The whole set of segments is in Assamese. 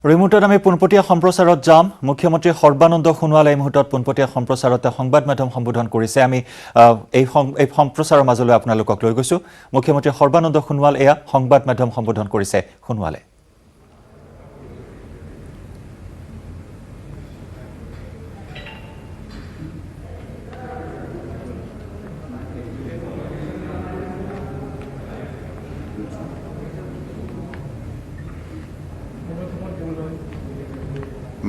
ৰিমোটত আমি পোনপটীয়া সম্প্ৰচাৰত যাম মুখ্যমন্ত্ৰী সৰ্বানন্দ সোণোৱালে এই মুহূৰ্তত পোনপটীয়া সম্প্ৰচাৰতে সংবাদ মাধ্যম সম্বোধন কৰিছে আমি এই সম্প্ৰচাৰৰ মাজলৈ আপোনালোকক লৈ গৈছো মুখ্যমন্ত্ৰী সৰ্বানন্দ সোণোৱাল এয়া সংবাদ মাধ্যম সম্বোধন কৰিছে সোণোৱালে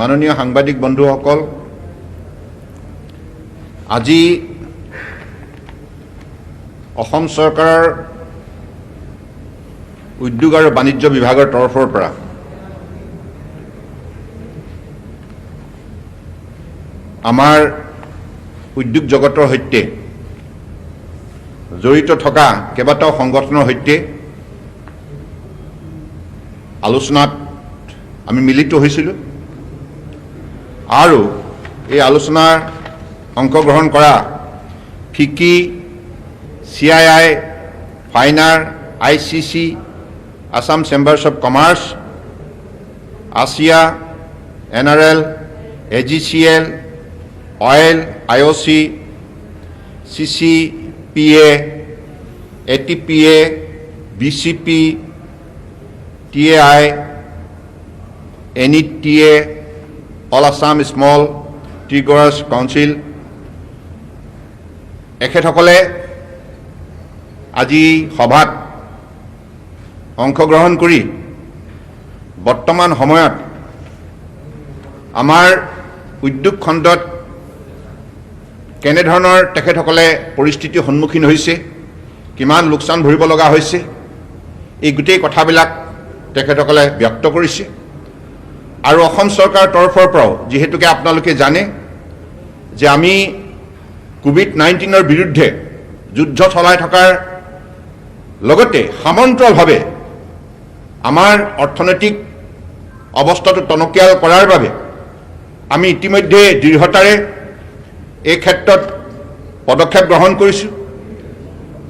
মাননীয় সাংবাদিক বন্ধুসকল আজি অসম চৰকাৰৰ উদ্যোগ আৰু বাণিজ্য বিভাগৰ তৰফৰ পৰা আমাৰ উদ্যোগ জগতৰ সৈতে জড়িত থকা কেইবাটাও সংগঠনৰ সৈতে আলোচনাত আমি মিলিত হৈছিলোঁ আৰু এই আলোচনাৰ অংশগ্ৰহণ কৰা ফিকি CII finer ICC Assam chambers of commerce ASEA NRL AGCL oil IOC CCPA ATPA BCP TAI NETA All Assam Small Tea Growers Council এখেতসকলে আজি সভাত অংশগ্ৰহণ কৰি বৰ্তমান সময়ত আমাৰ উদ্যোগ খণ্ডত কেনে ধৰণৰ তেখেতসকলে পৰিস্থিতিৰ সন্মুখীন হৈছে কিমান লোকচান ভৰিব লগা হৈছে এই গোটেই কথাবিলাক তেখেতসকলে ব্যক্ত কৰিছে আৰু অসম চৰকাৰৰ তৰফৰ পৰাও যেহেতুকে আপোনালোকে জানে যে আমি কোভিড-19ৰ বিৰুদ্ধে যুদ্ধ চলাই থকাৰ লগতে সমান্তৰালভাৱে আমাৰ অৰ্থনৈতিক অৱস্থাটো টনকিয়াল কৰাৰ বাবে আমি ইতিমধ্যে দৃঢ়তাৰে এই ক্ষেত্ৰত পদক্ষেপ গ্ৰহণ কৰিছোঁ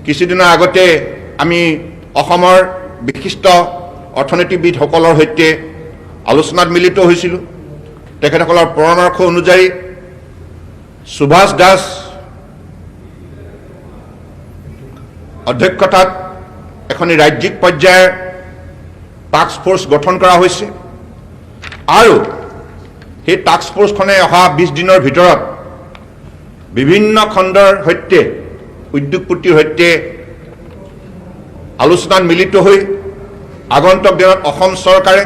কিছুদিনৰ আগতে আমি অসমৰ বিশিষ্ট অৰ্থনীতিবিদসকলৰ সৈতে আলোচনাত মিলিত হৈছিলোঁ তেখেতসকলৰ পৰামৰ্শ অনুযায়ী সুভাষ দাস অধ্যক্ষতাত এখন ৰাজ্যিক পৰ্যায়ৰ টাস্ক ফোৰ্স গঠন কৰা হৈছে আৰু সেই টাস্ক ফোৰ্সখনে অহা 20 দিনৰ ভিতৰত বিভিন্ন খণ্ডৰ সৈতে উদ্যোগপতিৰ সৈতে আলোচনাত মিলিত হৈ আগন্তুক দিনত অসম চৰকাৰে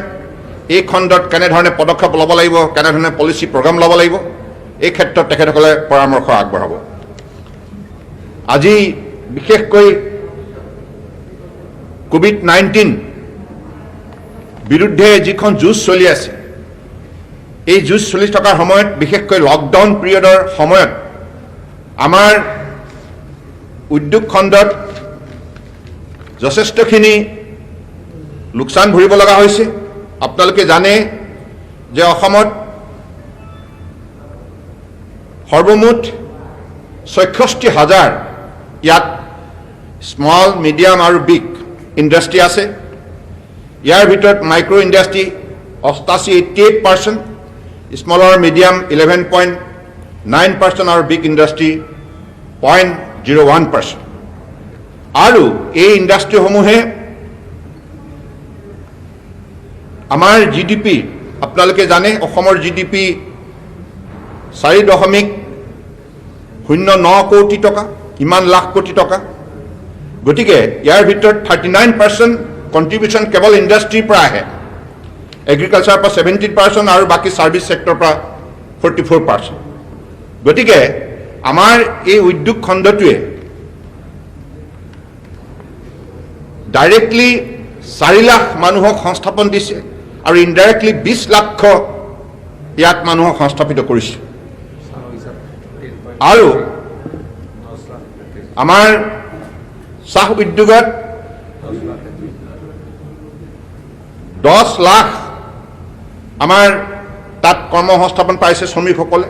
এই খণ্ডত কেনেধৰণে পদক্ষেপ ল'ব লাগিব কেনেধৰণে পলিচি প্ৰগ্ৰাম ল'ব লাগিব এই ক্ষেত্ৰত তেখেতসকলে পৰামৰ্শ আগবঢ়াব আজি বিশেষকৈ কোভিড-19 বিৰুদ্ধে যিখন যুঁজ চলি আছে এই যুঁজ চলি থকাৰ সময়ত বিশেষকৈ লকডাউন পিৰিয়ডৰ সময়ত আমাৰ উদ্যোগ খণ্ডত যথেষ্টখিনি লোকচান ভৰিব লগা হৈছে আপোনালোকে জানে যে অসমত সৰ্বমুঠ 66,000 ইয়াত স্মল মিডিয়াম আৰু বিগ ইণ্ডাষ্ট্ৰী আছে ইয়াৰ ভিতৰত মাইক্ৰ' ইণ্ডাষ্ট্ৰী 88% স্মল আৰু মিডিয়াম 11.9% আৰু বিগ ইণ্ডাষ্ট্ৰী 0.01% আৰু এই ইণ্ডাষ্ট্ৰীসমূহে আমাৰ GDP আপোনালোকে জানে অসমৰ GDP 4.09 কোটি টকা ইমান লাখ কোটি টকা গতিকে ইয়াৰ ভিতৰত 39% কন্ট্ৰিবিউশন কেৱল ইণ্ডাষ্ট্ৰীৰ পৰা আহে এগ্ৰিকালচাৰৰ পৰা 17% আৰু বাকি সাৰ্ভিস সেক্টৰৰ পৰা 44% গতিকে আমাৰ এই উদ্যোগ খণ্ডটোৱে ডাইৰেক্টলি 4 লাখ মানুহক সংস্থাপন দিছে আৰু ইনডাইৰেক্টলি 20 লাখ ইয়াত মানুহক সংস্থাপিত কৰিছে আৰু আমাৰ চাহ উদ্যোগত 10 লাখ আমাৰ তাত কৰ্মসংস্থাপন পাইছে শ্ৰমিকসকলে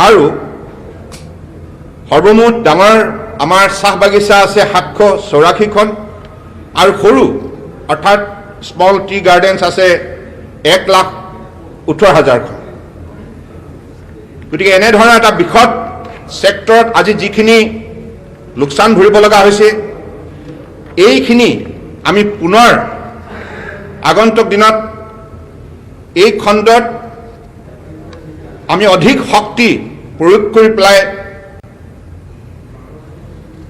আৰু সৰ্বমুঠ ডাঙৰ আমাৰ চাহ বাগিচা আছে 784খন আৰু সৰু অৰ্থাৎ স্মল টি গাৰ্ডেন্স আছে 1,18,000 খন। গতিকে এনেধৰণৰ এটা বৃহৎ ছেক্টৰত আজি যিখিনি লোকচান ভৰিব লগা হৈছে, এইখিনি আমি পুনৰ আগন্তুক দিনত এই খণ্ডত আমি অধিক শক্তি প্ৰয়োগ কৰি পেলাই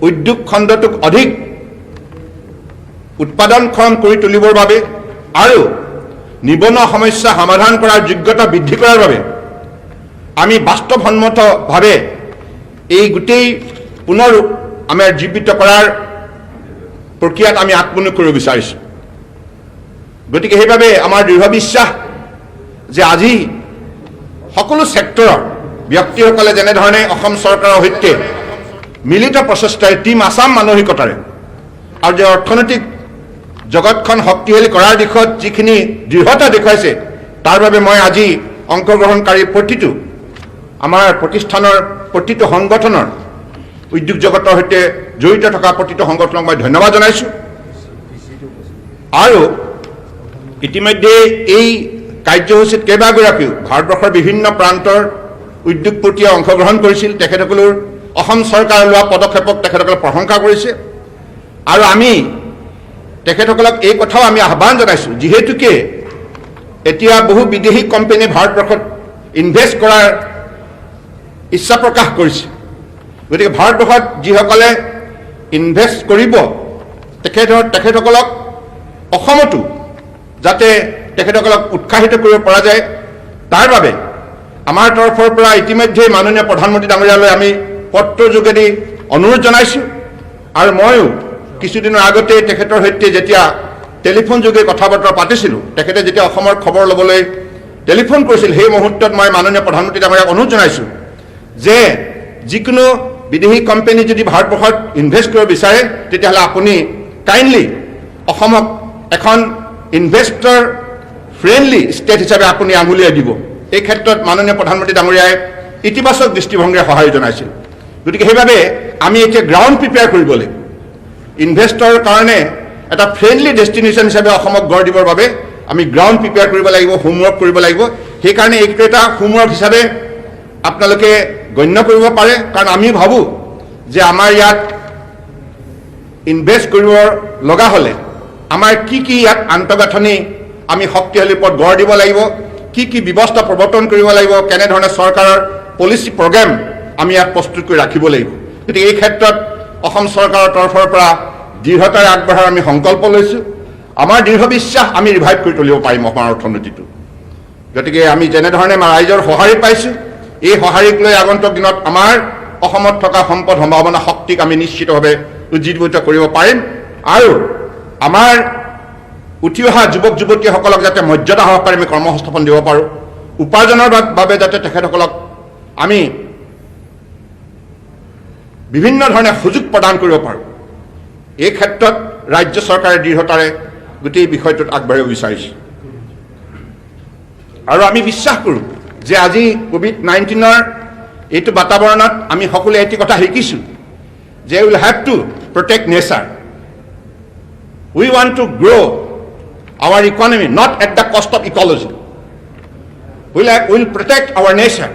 উদ্যোগ খণ্ডটোক অধিক উৎপাদনক্ষম কৰি তুলিবৰ বাবে আৰু নিবনুৱা সমস্যা সমাধান কৰাৰ যোগ্যতা বৃদ্ধি কৰাৰ বাবে আমি বাস্তৱসন্মতভাৱে এই গোটেই পুনৰ আমাৰ জীৱিত কৰাৰ প্ৰক্ৰিয়াত আমি আত্মনিয়োগ কৰিব বিচাৰিছোঁ। গতিকে সেইবাবে আমাৰ দৃঢ় বিশ্বাস যে আজি সকলো ছেক্টৰৰ ব্যক্তিসকলে যেনেধৰণে অসম চৰকাৰৰ সৈতে মিলিত প্ৰচেষ্টাৰে টিম আছাম মানসিকতাৰে আৰু যে অৰ্থনৈতিক জগতখন শক্তিশালী কৰাৰ দিশত যিখিনি দৃঢ়তা দেখুৱাইছে, তাৰ বাবে মই আজি অংশগ্ৰহণকাৰী প্ৰতিটো আমাৰ প্ৰতিষ্ঠানৰ প্ৰতিটো সংগঠনৰ উদ্যোগ জগতৰ সৈতে জড়িত থকা প্ৰতিটো সংগঠনক মই ধন্যবাদ জনাইছোঁ। আৰু ইতিমধ্যে এই কাৰ্যসূচীত কেইবাগৰাকীও ভাৰতবৰ্ষৰ বিভিন্ন প্ৰান্তৰ উদ্যোগপতিয়ে অংশগ্ৰহণ কৰিছিল। তেখেতসকলৰ অসম চৰকাৰে লোৱা পদক্ষেপক তেখেতসকলে প্ৰশংসা কৰিছে আৰু আমি তেখেতসকলক এই কথাও আমি আহ্বান জনাইছোঁ, যিহেতুকে এতিয়া বহু বিদেশী কোম্পানীয়ে ভাৰতবৰ্ষত ইনভেষ্ট কৰাৰ ইচ্ছা প্ৰকাশ কৰিছে। গতিকে ভাৰতবৰ্ষত যিসকলে ইনভেষ্ট কৰিব তেখেতসকলক অসমতো যাতে তেখেতসকলক উৎসাহিত কৰিব পৰা যায়, তাৰ বাবে আমাৰ তৰফৰ পৰা ইতিমধ্যে মাননীয় প্ৰধানমন্ত্ৰী ডাঙৰীয়ালৈ আমি পত্ৰৰ যোগেদি অনুৰোধ জনাইছোঁ। আৰু ময়ো কিছুদিনৰ আগতে তেখেতৰ সৈতে যেতিয়া টেলিফোন যোগে কথা বতৰা পাতিছিলোঁ, তেখেতে যেতিয়া অসমৰ খবৰ ল'বলৈ টেলিফোন কৰিছিল, সেই মুহূৰ্তত মই মাননীয় প্ৰধানমন্ত্ৰী ডাঙৰীয়াক অনুৰোধ জনাইছোঁ যে যিকোনো বিদেশী কোম্পানী যদি ভাৰতবৰ্ষত ইনভেষ্ট কৰিব বিচাৰে, তেতিয়াহ'লে আপুনি কাইণ্ডলি অসমক এখন ইনভেষ্টৰ ফ্ৰেণ্ডলি ষ্টেট হিচাপে আপুনি আঙুলিয়াই দিব। এই ক্ষেত্ৰত মাননীয় প্ৰধানমন্ত্ৰী ডাঙৰীয়াই ইতিবাচক দৃষ্টিভংগীৰে সহায় জনাইছিল। গতিকে সেইবাবে আমি এতিয়া গ্ৰাউণ্ড প্ৰিপেয়াৰ কৰিব লাগিব। ইনভেষ্টৰ কাৰণে এটা ফ্ৰেণ্ডলি ডেষ্টিনেশ্যন হিচাপে অসমক গঢ় দিবৰ বাবে আমি গ্ৰাউণ্ড প্ৰিপেয়াৰ কৰিব লাগিব, হোমৱৰ্ক কৰিব লাগিব। সেইকাৰণে এইটো এটা হোমৱৰ্ক হিচাপে আপোনালোকে গণ্য কৰিব পাৰে, কাৰণ আমি ভাবোঁ যে আমাৰ ইয়াত ইনভেষ্ট কৰিব লগা হ'লে আমাৰ কি কি ইয়াত আন্তঃগাঁথনি আমি শক্তিশালী ওপৰত গঢ় দিব লাগিব, কি কি ব্যৱস্থা প্ৰৱৰ্তন কৰিব লাগিব, কেনেধৰণে চৰকাৰৰ পলিচি প্ৰগ্ৰেম আমি ইয়াত প্ৰস্তুত কৰি ৰাখিব লাগিব। গতিকে এই ক্ষেত্ৰত অসম চৰকাৰৰ তৰফৰ পৰা দৃঢ়তাৰে আগবঢ়াৰ আমি সংকল্প লৈছোঁ। আমাৰ দৃঢ় বিশ্বাস আমি ৰিভাইভ কৰি তুলিব পাৰিম অসমৰ অৰ্থনীতিটো। গতিকে আমি যেনেধৰণে আমাৰ ৰাইজৰ সঁহাৰি পাইছোঁ, এই সঁহাৰিক লৈ আগন্তুক দিনত আমাৰ অসমত থকা সম্পদ সম্ভাৱনা শক্তিক আমি নিশ্চিতভাৱে উজ্জীৱিত কৰিব পাৰিম আৰু আমাৰ উঠি অহা যুৱক যুৱতীসকলক যাতে মৰ্যাদা সহকাৰে আমি কৰ্মসংস্থাপন দিব পাৰোঁ, উপাৰ্জনৰ বাবে যাতে তেখেতসকলক আমি বিভিন্ন ধৰণে সুযোগ প্ৰদান কৰিব পাৰোঁ, এই ক্ষেত্ৰত ৰাজ্য চৰকাৰে দৃঢ়তাৰে গোটেই বিষয়টোত আগবাঢ়িব বিচাৰিছে। আৰু আমি বিশ্বাস কৰোঁ যে আজি COVID-19 এইটো বাতাবৰণত আমি সকলোৱে এটি কথা শিকিছোঁ যে will have to protect nature. We want to grow' our economy not at the cost of ecology. We'll protect our nature,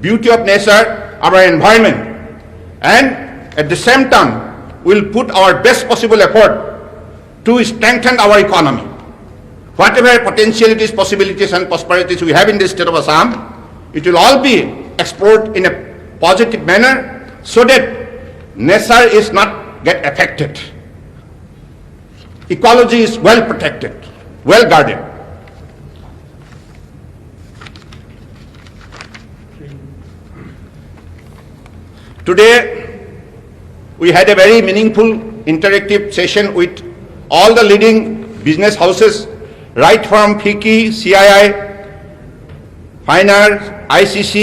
beauty of nature, our environment, and at the same time we'll put our best possible effort to strengthen our economy. Whatever potentialities, possibilities and prosperities we have in the state of Assam, it will all be explored in a positive manner so that nature is not get affected. Ecology is well protected, well guarded. Today, we had a very meaningful interactive session with all the leading business houses, right from FICCI, CII, Finance, ICC,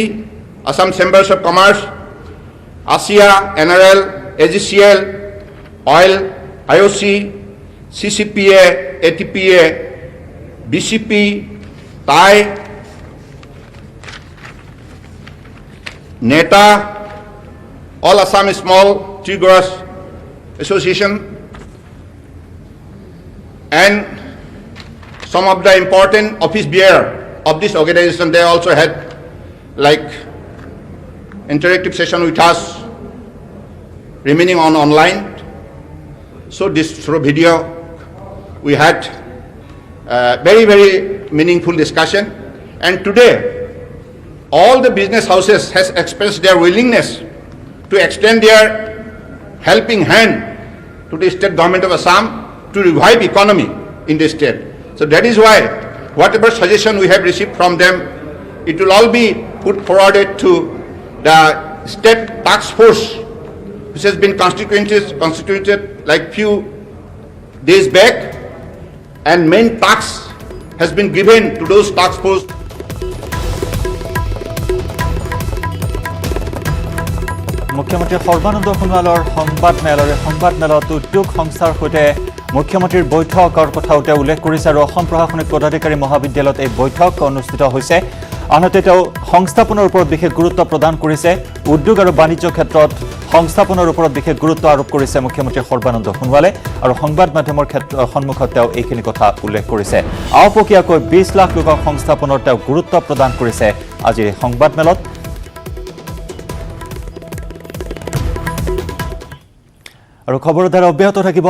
Assam Chambers of Commerce, ASEA, NRL, AGCL, Oil, IOC, CCPA, ATPA, BCP, TAI, NETA, All Assam Small Tree Growers Association, and some of the important office bearer of this organization, they also had like interactive session with us, remaining on online. So this through video, we had very, very meaningful discussion. And today, all the business houses has expressed their willingness to extend their helping hand to the state government of Assam to revive economy in the state. So that is why whatever suggestion we have received from them, it will all be put forwarded to the state task force, which has been constituted like few days back, and main task has been given to those task force. মুখ্যমন্ত্ৰী সৰ্বানন্দ সোণোৱালৰ সংবাদমেলত উদ্যোগ সংস্থাৰ সৈতে মুখ্যমন্ত্ৰীৰ বৈঠকৰ কথা উল্লেখ কৰিছে আৰু অসম প্ৰশাসনিক পদাধিকাৰী মহাবিদ্যালয়ত এই বৈঠক অনুষ্ঠিত হৈছে। আনহাতে তেওঁ সংস্থাপনৰ ওপৰত বিশেষ গুৰুত্ব প্ৰদান কৰিছে। উদ্যোগ আৰু বাণিজ্য ক্ষেত্ৰত সংস্থাপনৰ ওপৰত বিশেষ গুৰুত্ব আৰোপ কৰিছে মুখ্যমন্ত্ৰী সৰ্বানন্দ সোণোৱালে আৰু সংবাদ মাধ্যমৰ সন্মুখত তেওঁ এইখিনি কথা উল্লেখ কৰিছে। আওপকীয়াকৈ 20 লাখ লোকক সংস্থাপনৰ তেওঁ গুৰুত্ব প্ৰদান কৰিছে আজিৰ এই সংবাদমেলত। আৰু খবৰৰ দ্বাৰা অব্যাহত থাকিব।